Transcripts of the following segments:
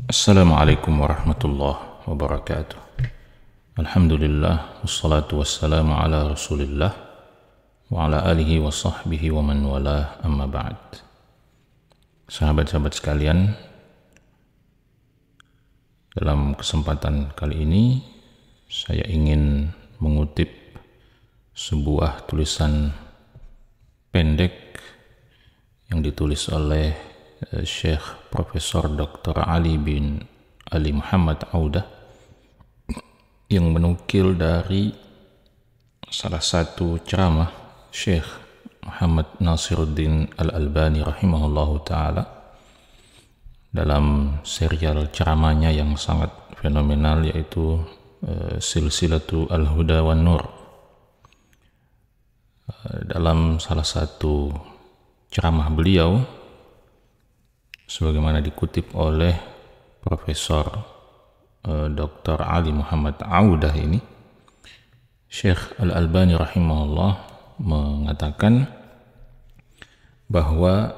Assalamualaikum warahmatullahi wabarakatuh. Alhamdulillah, wassalatu wassalamu ala rasulillah wa ala alihi wa sahbihi wa man walah, amma ba'd. Sahabat-sahabat sekalian, dalam kesempatan kali ini saya ingin mengutip sebuah tulisan pendek yang ditulis oleh Syekh Profesor Dr. Ali bin Ali Muhammad Audah, yang menukil dari salah satu ceramah Syekh Muhammad Nasiruddin Al-Albani rahimahullahu ta'ala dalam serial ceramahnya yang sangat fenomenal, yaitu Silsilatu Al-Huda wan Nur. Dalam salah satu ceramah beliau, sebagaimana dikutip oleh Profesor Dr. Ali Muhammad Audah ini, Syekh Al-Albani rahimahullah mengatakan bahwa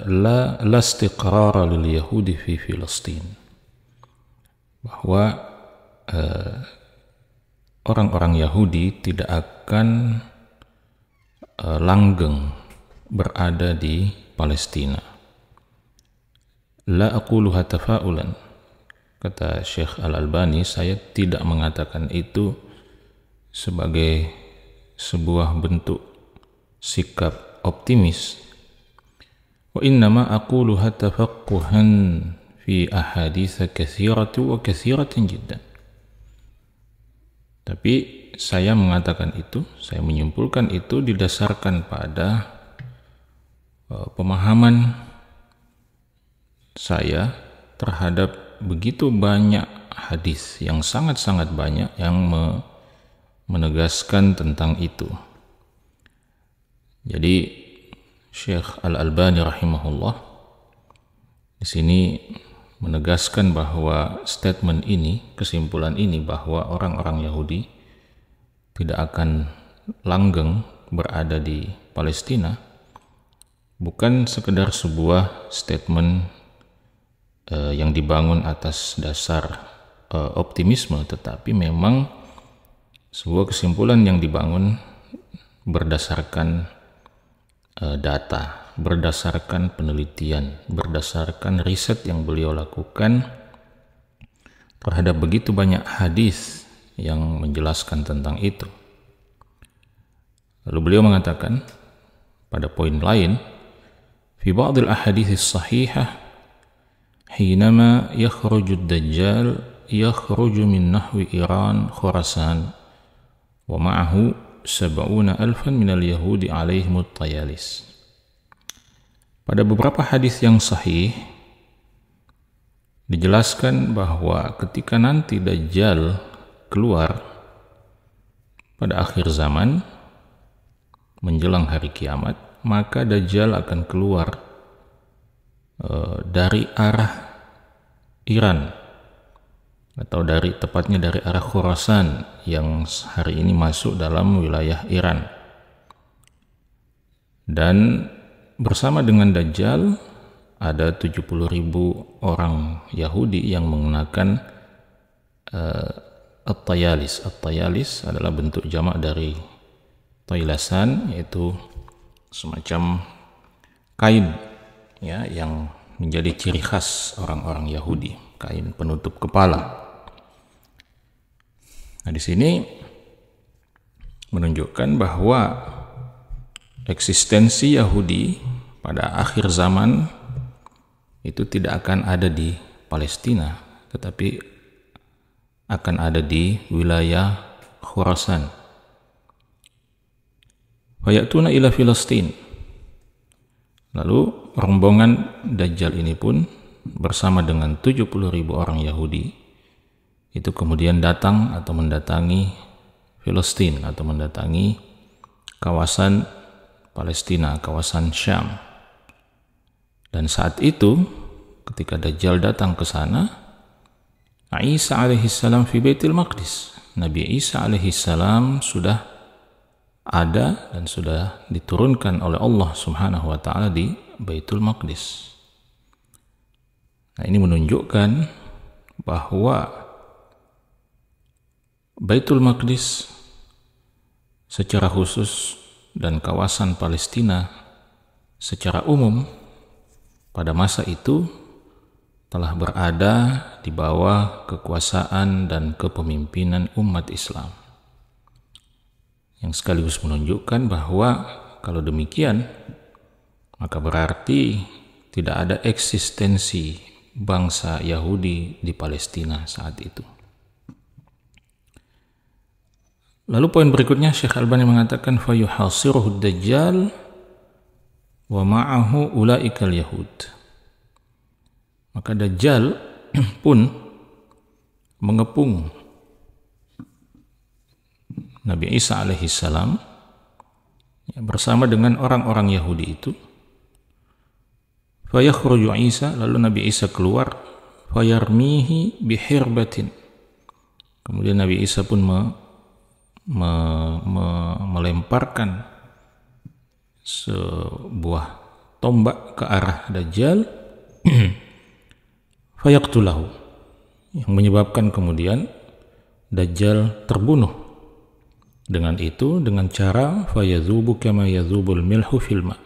la istiqrara lil yahudi fi Filistin, bahwa orang-orang Yahudi tidak akan langgeng berada di Palestina. La aquluha tafa'ulan, kata Syekh Al-Albani, saya tidak mengatakan itu sebagai sebuah bentuk sikap optimis. Wa innama aquluha tafaqquhan fi ahadits katsiratu wa katsiratin jiddan. Tapi saya mengatakan itu, saya menyimpulkan itu didasarkan pada pemahaman saya terhadap begitu banyak hadis yang sangat-sangat banyak yang menegaskan tentang itu. Jadi Syekh Al-Albani rahimahullah di sini menegaskan bahwa statement ini, kesimpulan ini, bahwa orang-orang Yahudi tidak akan langgeng berada di Palestina, bukan sekedar sebuah statement yang dibangun atas dasar optimisme, tetapi memang sebuah kesimpulan yang dibangun berdasarkan data, berdasarkan penelitian, berdasarkan riset yang beliau lakukan terhadap begitu banyak hadis yang menjelaskan tentang itu. Lalu beliau mengatakan pada poin lain, fi ba'dil ahadits sahihah حينما يخرج الدجال يخرج من نحو إيران خراسان ومعه 70,000 من اليهود عليهم الطيالس. Pada beberapa hadis yang sahih dijelaskan bahwa ketika nanti Dajjal keluar pada akhir zaman menjelang hari kiamat, maka Dajjal akan keluar dari arah Iran, atau tepatnya dari arah Khurasan yang hari ini masuk dalam wilayah Iran. Dan bersama dengan Dajjal ada 70.000 orang Yahudi yang mengenakan at-tayalis. At-tayalis adalah bentuk jamak dari tailasan, yaitu semacam kain ya yang menjadi ciri khas orang-orang Yahudi, kain penutup kepala. Nah, di sini menunjukkan bahwa eksistensi Yahudi pada akhir zaman itu tidak akan ada di Palestina, tetapi akan ada di wilayah Khurasan. Fayatuna ila Filistin. Lalu rombongan Dajjal ini pun bersama dengan 70.000 orang Yahudi itu kemudian datang atau mendatangi Filistin, atau mendatangi kawasan Palestina, kawasan Syam. Dan saat itu ketika Dajjal datang ke sana, Isa alaihissalam fi Baitul Maqdis, Nabi Isa alaihissalam sudah ada dan sudah diturunkan oleh Allah Subhanahu wa taala di Baitul Maqdis. Nah, ini menunjukkan bahwa Baitul Maqdis secara khusus dan kawasan Palestina secara umum pada masa itu telah berada di bawah kekuasaan dan kepemimpinan umat Islam, yang sekaligus menunjukkan bahwa kalau demikian maka berarti tidak ada eksistensi bangsa Yahudi di Palestina saat itu. Lalu poin berikutnya Syekh Albani mengatakan fayuhasiruhu ad-dajjal wa ma'ahu ulaikal yahud. Maka Dajjal pun mengepung Nabi Isa alaihissalam bersama dengan orang-orang Yahudi itu. Fayakhruju Isa, lalu Nabi Isa keluar, fayarmihi bihirbatin. Kemudian Nabi Isa pun melemparkan sebuah tombak ke arah Dajjal fayaqtulahu, yang menyebabkan kemudian Dajjal terbunuh. Dengan itu, dengan cara fayadzubu kama yadzubul milhu fil ma.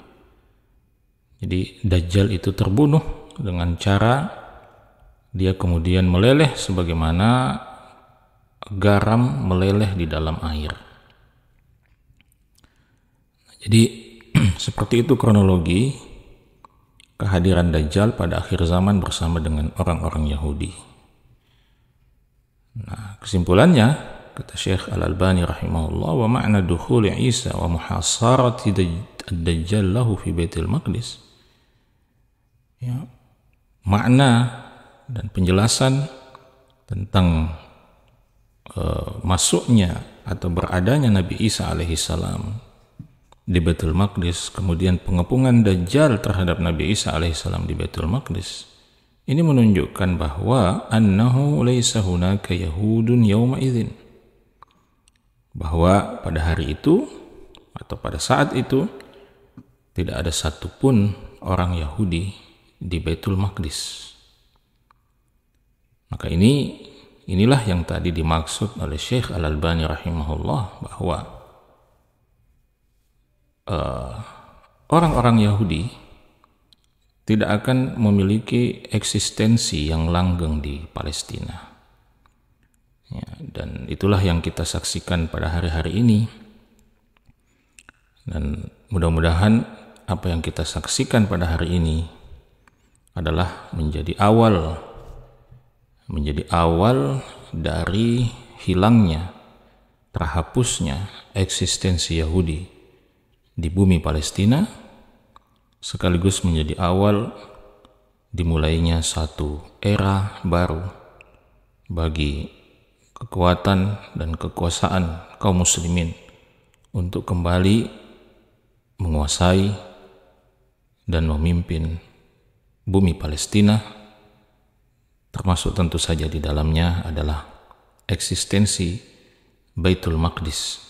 Jadi Dajjal itu terbunuh dengan cara dia kemudian meleleh sebagaimana garam meleleh di dalam air. Jadi seperti itu kronologi kehadiran Dajjal pada akhir zaman bersama dengan orang-orang Yahudi. Nah, kesimpulannya kata Syekh Al-Albani rahimahullah, wa ma'na dukhuli Isa wa muhasarati ad-Dajjal lahu fi Baitul Maqdis. Ya, makna dan penjelasan tentang masuknya atau beradanya Nabi Isa alaihissalam di Baitul Maqdis, kemudian pengepungan Dajjal terhadap Nabi Isa alaihissalam di Baitul Maqdis, ini menunjukkan bahwa annahu laisa hunaka yahudun yawma idzin, bahwa pada hari itu atau pada saat itu tidak ada satupun orang Yahudi di Baitul Maqdis. Maka inilah yang tadi dimaksud oleh Syekh Al-Albani rahimahullah, bahwa orang-orang Yahudi tidak akan memiliki eksistensi yang langgeng di Palestina. Ya, dan itulah yang kita saksikan pada hari-hari ini. Dan mudah-mudahan apa yang kita saksikan pada hari ini adalah menjadi awal dari hilangnya, terhapusnya eksistensi Yahudi di bumi Palestina, sekaligus menjadi awal dimulainya satu era baru bagi kekuatan dan kekuasaan kaum muslimin untuk kembali menguasai dan memimpin bumi Palestina, termasuk tentu saja di dalamnya adalah eksistensi Baitul Maqdis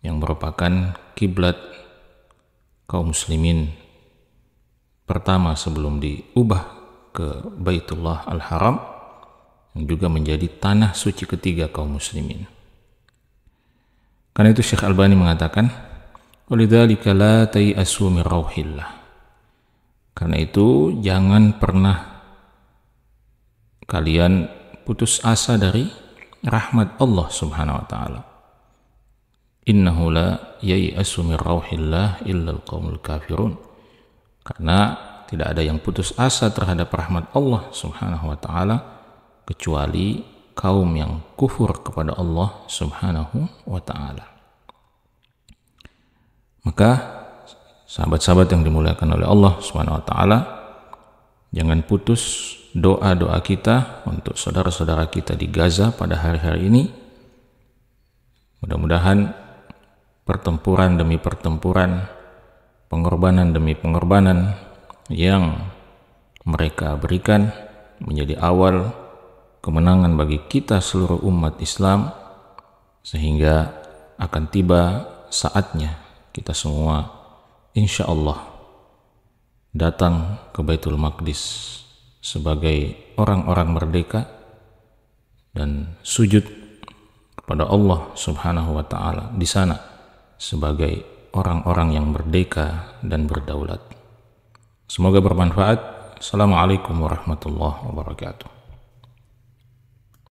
yang merupakan kiblat kaum muslimin pertama sebelum diubah ke Baitullah Al-Haram, yang juga menjadi tanah suci ketiga kaum muslimin. Karena itu Syekh Albani mengatakan, "Walidzalika la tayasu min rauhillah." Karena itu jangan pernah kalian putus asa dari rahmat Allah Subhanahu wa taala. Innahu la yayasu min rauhillah illa al-qaumul kafirun. Karena tidak ada yang putus asa terhadap rahmat Allah Subhanahu wa taala kecuali kaum yang kufur kepada Allah Subhanahu wa taala. Maka sahabat-sahabat yang dimuliakan oleh Allah Subhanahu wa taala, jangan putus doa-doa kita untuk saudara-saudara kita di Gaza pada hari-hari ini. Mudah-mudahan pertempuran demi pertempuran, pengorbanan demi pengorbanan yang mereka berikan menjadi awal kemenangan bagi kita seluruh umat Islam, sehingga akan tiba saatnya kita semua insya Allah datang ke Baitul Maqdis sebagai orang-orang merdeka dan sujud kepada Allah Subhanahu wa taala di sana sebagai orang-orang yang merdeka dan berdaulat. Semoga bermanfaat. Assalamualaikum warahmatullahi wabarakatuh.